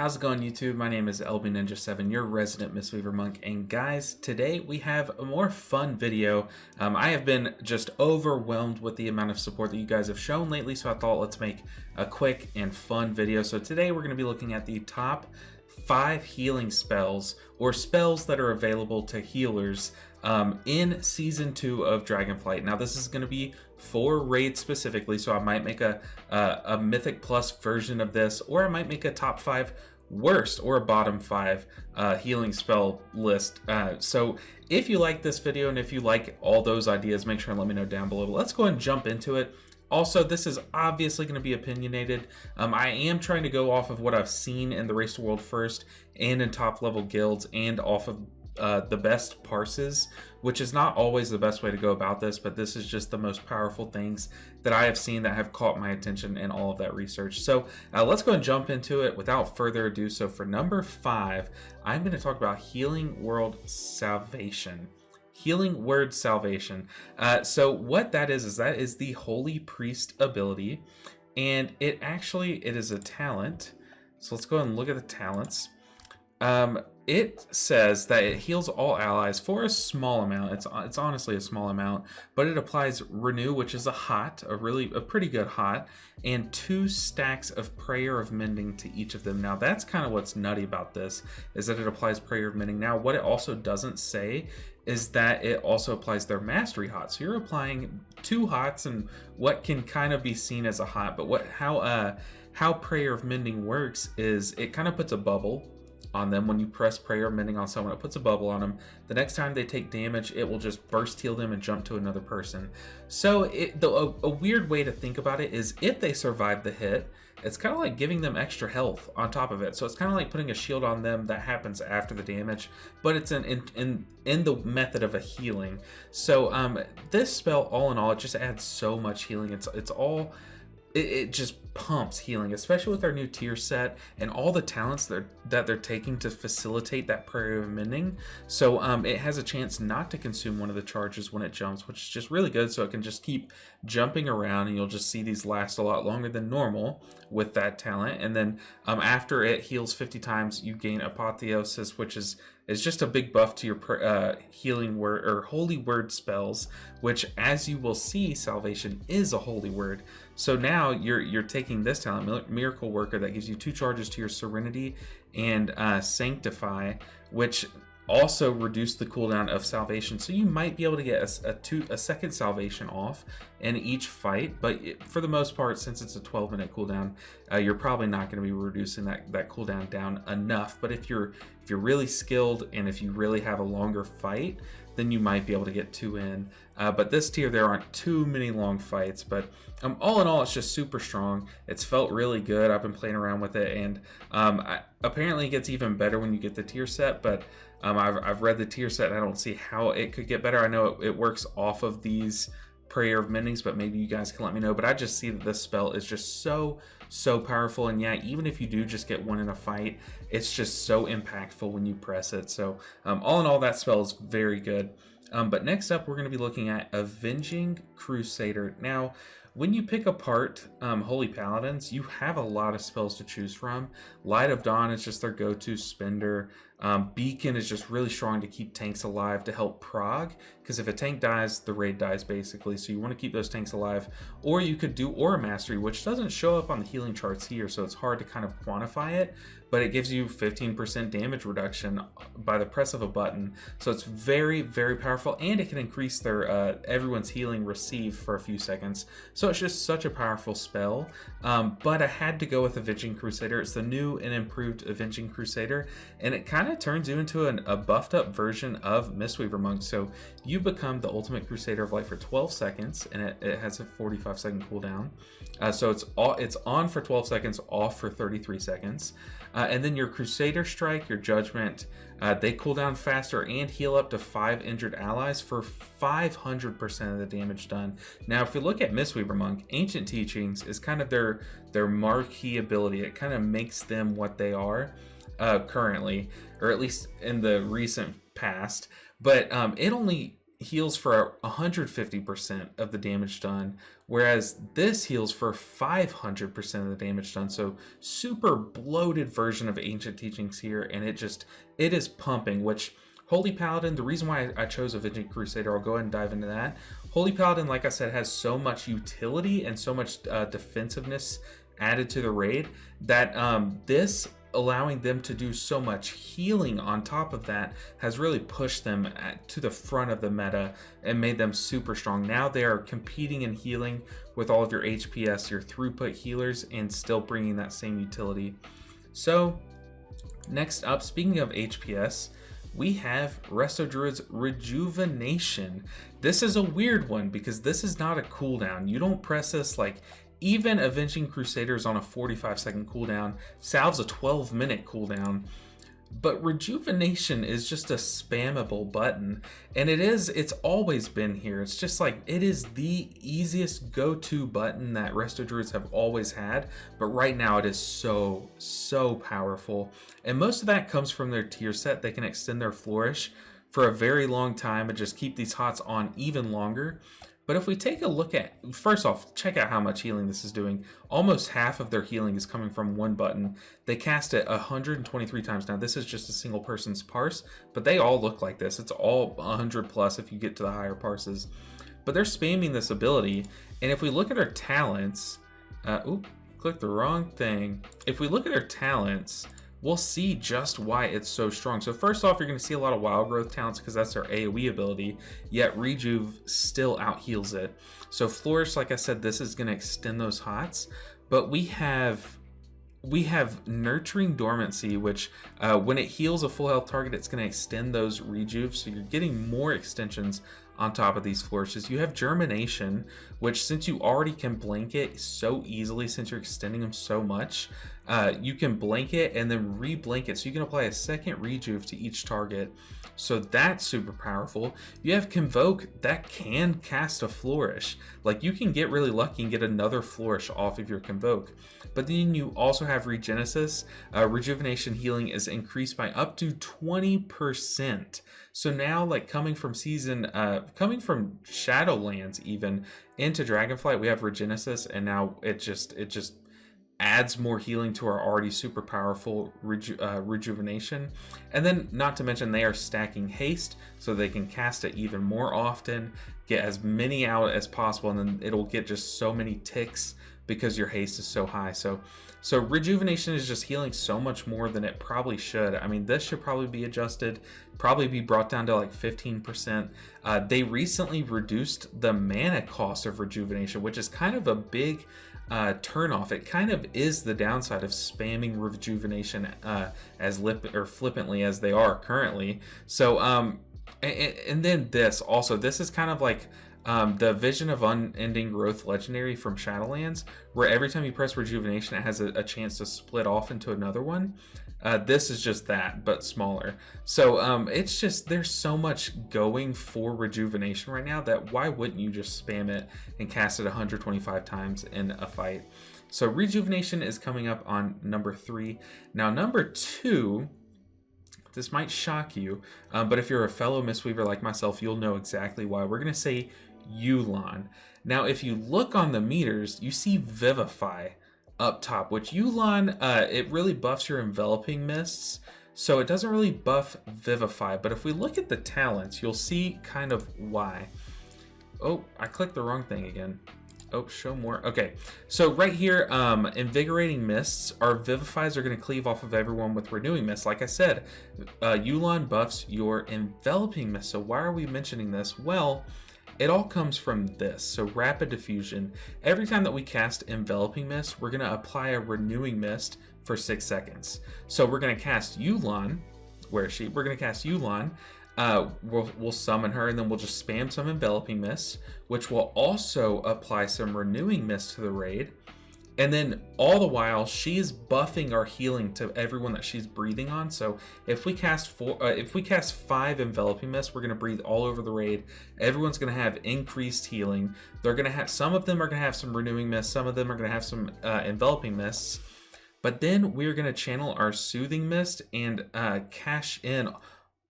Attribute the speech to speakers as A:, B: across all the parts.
A: How's it going, YouTube? My name is LBNinja7, your resident Mistweaver monk, and guys, today we have a more fun video. I have been just overwhelmed with the amount of support that you guys have shown lately, so I thought let's make a quick and fun video. So today we're going to be looking at the top 5 healing spells, or spells that are available to healers in Season 2 of Dragonflight. Now this is going to be for raids specifically, so I might make a Mythic Plus version of this, or I might make a top 5 worst or a bottom 5 healing spell list. So if you like this video and if you like all those ideas, make sure and let me know down below. But let's go ahead and jump into it. Also, this is obviously going to be opinionated. I am trying to go off of what I've seen in the Race to World First and in top level guilds, and off of the best parses, which is not always the best way to go about this, but this is just the most powerful things that I have seen that have caught my attention in all of that research. So let's go and jump into it without further ado. So for number 5, I'm going to talk about Healing Word Salvation. Healing Word Salvation. So what that is that is the Holy Priest ability, and it is a talent. So let's go ahead and look at the talents. It says that it heals all allies for a small amount. It's honestly a small amount, but it applies Renew, which is a pretty good hot, and 2 stacks of Prayer of Mending to each of them. Now that's kind of what's nutty about this, is that it applies Prayer of Mending. Now what it also doesn't say is that it also applies their Mastery hot. So you're applying 2 hots and what can kind of be seen as a hot, but how Prayer of Mending works is it kind of puts a bubble on them. When you press Prayer of Mending on someone, it puts a bubble on them. The next time they take damage, it will just burst heal them and jump to another person. So a weird way to think about it is if they survive the hit, it's kind of like giving them extra health on top of it. So it's kind of like putting a shield on them that happens after the damage, but it's in the method of a healing. So this spell, all in all, it just adds so much healing. It just pumps healing, especially with their new tier set and all the talents that they're taking to facilitate that Prayer of Mending. So it has a chance not to consume one of the charges when it jumps, which is just really good. So it can just keep jumping around, and you'll just see these last a lot longer than normal with that talent. And then after it heals 50 times, you gain Apotheosis, which is just a big buff to your healing word or holy word spells, which, as you will see, Salvation is a holy word. So now you're taking this talent, Miracle Worker, that gives you 2 charges to your Serenity and Sanctify, which also reduce the cooldown of Salvation. So you might be able to get a second Salvation off in each fight, but for the most part, since it's a 12-minute cooldown, you're probably not going to be reducing that cooldown down enough. But if you're really skilled and if you really have a longer fight, then you might be able to get 2 in. But this tier, there aren't too many long fights, but all in all, it's just super strong. It's felt really good. I've been playing around with it, and apparently it gets even better when you get the tier set, but I've read the tier set and I don't see how it could get better. I know it works off of these Prayer of Mendings, but maybe you guys can let me know. But I just see that this spell is just so powerful, and yeah, even if you do just get 1 in a fight, it's just so impactful when you press it. So all in all, that spell is very good. But next up, we're going to be looking at Avenging Crusader. Now, when you pick apart Holy Paladins, you have a lot of spells to choose from. Light of Dawn is just their go-to spender. Beacon is just really strong to keep tanks alive, to help prog, because if a tank dies, the raid dies basically, so you want to keep those tanks alive. Or you could do Aura Mastery, which doesn't show up on the healing charts here, so it's hard to kind of quantify it, but it gives you 15% damage reduction by the press of a button. So it's very, very powerful, and it can increase their everyone's healing received for a few seconds. So it's just such a powerful spell. But I had to go with Avenging Crusader. It's the new and improved Avenging Crusader, and it kind of turns you into a buffed up version of Mistweaver Monk. So you become the ultimate Crusader of Light for 12 seconds, and it has a 45-second cooldown. So it's on for 12 seconds, off for 33 seconds. And then your Crusader Strike, your Judgment, they cool down faster and heal up to 5 injured allies for 500% of the damage done. Now, if we look at Mistweaver Monk, Ancient Teachings is kind of their marquee ability. It kind of makes them what they are currently, or at least in the recent past. But it only heals for 150% of the damage done, whereas this heals for 500% of the damage done. So super bloated version of Ancient Teachings here, and it is pumping, which Holy Paladin, the reason why I chose Avenging Crusader, I'll go ahead and dive into that. Holy Paladin, like I said, has so much utility and so much defensiveness added to the raid that this allowing them to do so much healing on top of that has really pushed them to the front of the meta and made them super strong. Now they are competing in healing with all of your HPS, your throughput healers, and still bringing that same utility. So next up, speaking of HPS, we have Resto Druid's Rejuvenation. This is a weird one because this is not a cooldown. You don't press this like even Avenging Crusader is on a 45-second cooldown. Salve's a 12-minute cooldown. But Rejuvenation is just a spammable button. And it's always been here. It's just like, it is the easiest go-to button that Resto Druids have always had. But right now it is so powerful. And most of that comes from their tier set. They can extend their Flourish for a very long time and just keep these hots on even longer. But if we take a look at, first off, check out how much healing this is doing. Almost half of their healing is coming from one button. They cast it 123 times. Now, this is just a single person's parse, but they all look like this. It's all 100 plus if you get to the higher parses. But they're spamming this ability. And if we look at their talents, click the wrong thing. If we look at their talents, we'll see just why it's so strong. So first off, you're going to see a lot of wild growth talents because that's their AoE ability, yet Rejuve still out heals it. So Flourish, like I said, this is going to extend those hots, but we have Nurturing Dormancy, which when it heals a full health target, it's going to extend those Rejuve, so you're getting more extensions on top of these flourishes. You have Germination, which since you already can blanket so easily, since you're extending them so much, you can blanket and then re-blanket, so you can apply a second Rejuve to each target. So that's super powerful. You have Convoke that can cast a Flourish. Like, you can get really lucky and get another Flourish off of your Convoke. But then you also have Regenesis. Rejuvenation healing is increased by up to 20%. So now, like, coming from Shadowlands even into Dragonflight, we have Regenesis, and now it just adds more healing to our already super powerful Rejuvenation. And then, not to mention, they are stacking Haste, so they can cast it even more often, get as many out as possible, and then it'll get just so many ticks because your haste is so high. So Rejuvenation is just healing so much more than it probably should. I mean, this should probably be adjusted, probably be brought down to like 15%. They recently reduced the mana cost of Rejuvenation, which is kind of a big turnoff. It kind of is the downside of spamming Rejuvenation as flippantly as they are currently. So and then this is kind of like the Vision of Unending Growth legendary from Shadowlands, where every time you press Rejuvenation, it has a chance to split off into another one. This is just that, but smaller. So it's just, there's so much going for Rejuvenation right now that why wouldn't you just spam it and cast it 125 times in a fight? So Rejuvenation is coming up on number 3. Now number 2, this might shock you, but if you're a fellow Mistweaver like myself, you'll know exactly why. We're going to say Ulon. Now, if you look on the meters, you see Vivify up top, which Ulon, it really buffs your enveloping mists, so it doesn't really buff Vivify. But if we look at the talents, you'll see kind of why. Oh, I clicked the wrong thing again. Oh, show more. Okay, so right here, Invigorating Mists, our Vivifies are going to cleave off of everyone with Renewing Mists. Like I said, Ulon buffs your Enveloping Mist. So why are we mentioning this? Well, it all comes from this. So Rapid Diffusion. Every time that we cast Enveloping Mist, we're going to apply a Renewing Mist for 6 seconds. So we're going to cast Ulon. Where is she? We're going to cast Ulon. We'll summon her, and then we'll just spam some Enveloping Mists, which will also apply some Renewing Mist to the raid. And then all the while, she's buffing our healing to everyone that she's breathing on. So if we cast 5 Enveloping Mists, we're going to breathe all over the raid. Everyone's going to have increased healing. They're going to have, some of them are going to have some Renewing Mists, some of them are going to have some Enveloping Mists. But then we're going to channel our Soothing Mist and cash in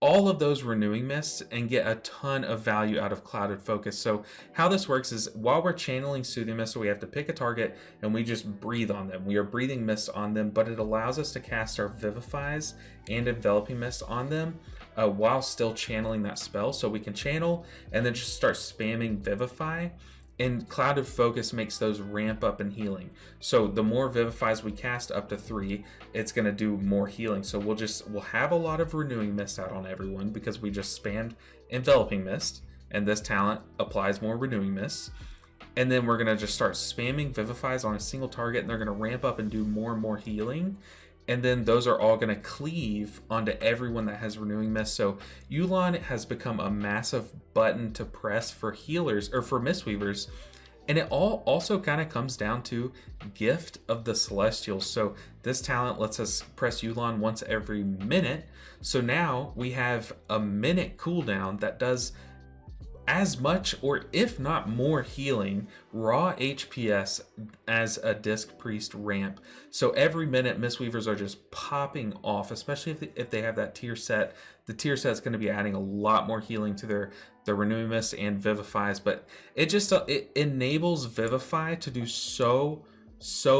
A: all of those renewing mists and get a ton of value out of Clouded Focus. So how this works is while we're channeling Soothing Mist, so we have to pick a target and we just breathe on them. We are breathing mist on them, but it allows us to cast our Vivifies and Enveloping Mist on them while still channeling that spell. So we can channel and then just start spamming Vivify. And Clouded Focus makes those ramp up in healing. So the more Vivifies we cast, up to 3, it's going to do more healing. So we'll have a lot of Renewing Mist out on everyone because we just spammed Enveloping Mist, and this talent applies more Renewing Mist. And then we're going to just start spamming Vivifies on a single target, and they're going to ramp up and do more and more healing. And then those are all going to cleave onto everyone that has Renewing Mist. So Ulon has become a massive button to press for healers or for Mistweavers. And it all also kind of comes down to Gift of the Celestials. So this talent lets us press Ulon once every minute. So now we have a minute cooldown that does as much or if not more healing raw HPS as a Disc Priest ramp. So every minute Mistweavers are just popping off, especially if they have that tier set. The tier set is going to be adding a lot more healing to their Renewing Mist and Vivifies, but it enables Vivify to do so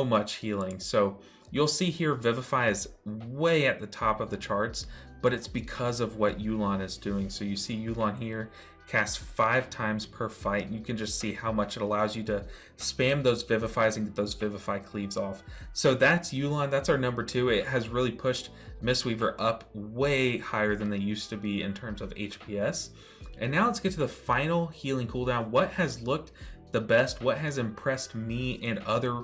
A: much healing. So you'll see here Vivify is way at the top of the charts, but it's because of what Ulon is doing. So you see Ulon here cast 5 times per fight. You can just see how much it allows you to spam those Vivifies and get those Vivify cleaves off. So that's Ulon. That's our number 2. It has really pushed Mistweaver up way higher than they used to be in terms of HPS. And now let's get to the final healing cooldown. What has looked the best? What has impressed me and other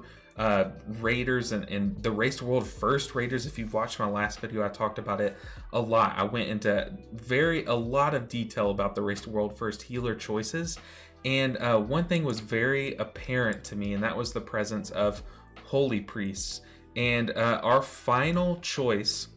A: raiders and the Race to World First raiders? If you've watched my last video, I talked about it a lot. I went into a lot of detail about the Race to World First healer choices, and one thing was very apparent to me, and that was the presence of Holy Priests. And our final choice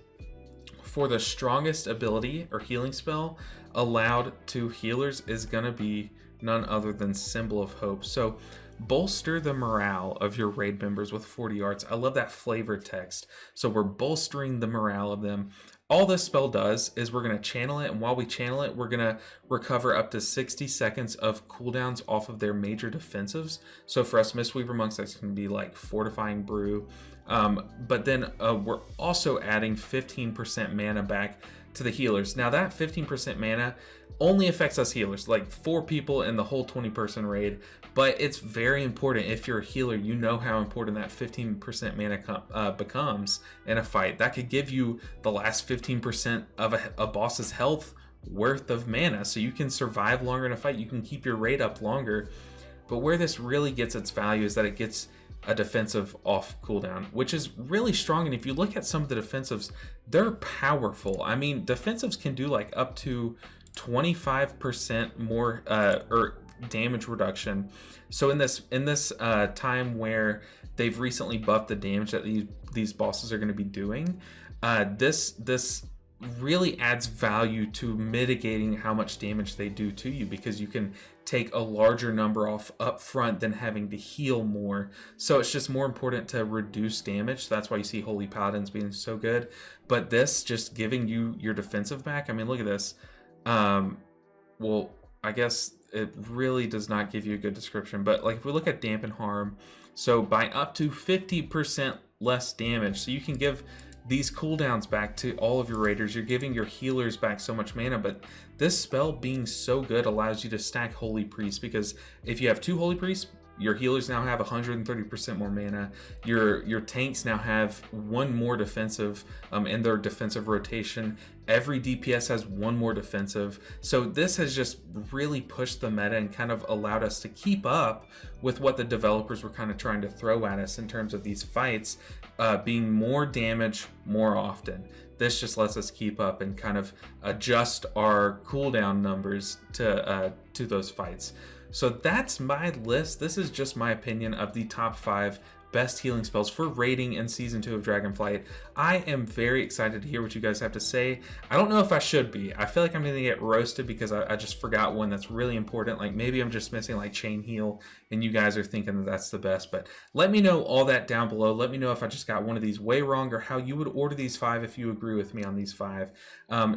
A: for the strongest ability or healing spell allowed to healers is gonna be none other than Symbol of Hope. So bolster the morale of your raid members with 40 arts. I love that flavor text. So we're bolstering the morale of them. All this spell does is we're going to channel it, and while we channel it, we're going to recover up to 60 seconds of cooldowns off of their major defensives. So for us Mistweaver monks, that's going to be like Fortifying Brew. But then we're also adding 15% mana back to the healers. Now that 15% mana only affects us healers, like 4 people in the whole 20-person raid, but it's very important. If you're a healer, you know how important that 15% mana becomes in a fight. That could give you the last 15% of a boss's health worth of mana, so you can survive longer in a fight. You can keep your raid up longer. But where this really gets its value is that it gets a defensive off cooldown, which is really strong. And if you look at some of the defensives, they're powerful. I mean, defensives can do like up to 25% more or damage reduction. So in this time where they've recently buffed the damage that these bosses are going to be doing, this really adds value to mitigating how much damage they do to you, because you can take a larger number off up front than having to heal more. So it's just more important to reduce damage. So that's why you see Holy Paladins being so good. But this just giving you your defensive back. I mean, look at this. Well, I guess it really does not give you a good description, but like if we look at Dampen Harm, so by up to 50% less damage, so you can give these cooldowns back to all of your raiders. You're giving your healers back so much mana, but this spell being so good allows you to stack Holy Priest, because if you have 2 Holy Priests, your healers now have 130% more mana. Your tanks now have 1 more defensive in their defensive rotation. Every DPS has 1 more defensive. So this has just really pushed the meta and kind of allowed us to keep up with what the developers were kind of trying to throw at us in terms of these fights being more damage more often. This just lets us keep up and kind of adjust our cooldown numbers to those fights. So that's my list. This is just my opinion of the top 5 best healing spells for raiding in Season 2 of Dragonflight. I am very excited to hear what you guys have to say. I don't know if I should be. I feel like I'm going to get roasted because I just forgot one that's really important. Like maybe I'm just missing like Chain Heal and you guys are thinking that that's the best. But let me know all that down below. Let me know if I just got one of these way wrong or how you would order these 5 if you agree with me on these 5.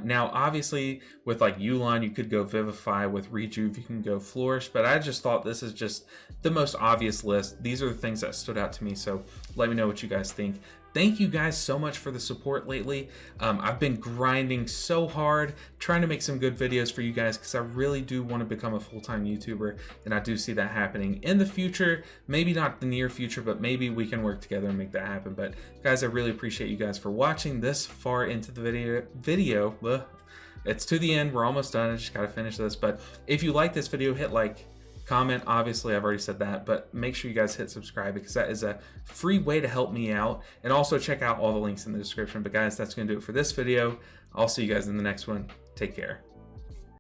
A: Now, obviously, with like Ulon, you could go Vivify. With Rejuve, you can go Flourish. But I just thought this is just the most obvious list. These are the things that stood out to me. So let me know what you guys think. Thank you guys so much for the support lately. I've been grinding so hard, trying to make some good videos for you guys because I really do want to become a full-time YouTuber, and I do see that happening in the future. Maybe not the near future, but maybe we can work together and make that happen. But guys, I really appreciate you guys for watching this far into the video. It's to the end. We're almost done. I just got to finish this. But if you like this video, hit like. Comment, obviously I've already said that, but make sure you guys hit subscribe because that is a free way to help me out. And also check out all the links in the description. But guys, that's going to do it for this video. I'll see you guys in the next one. Take care.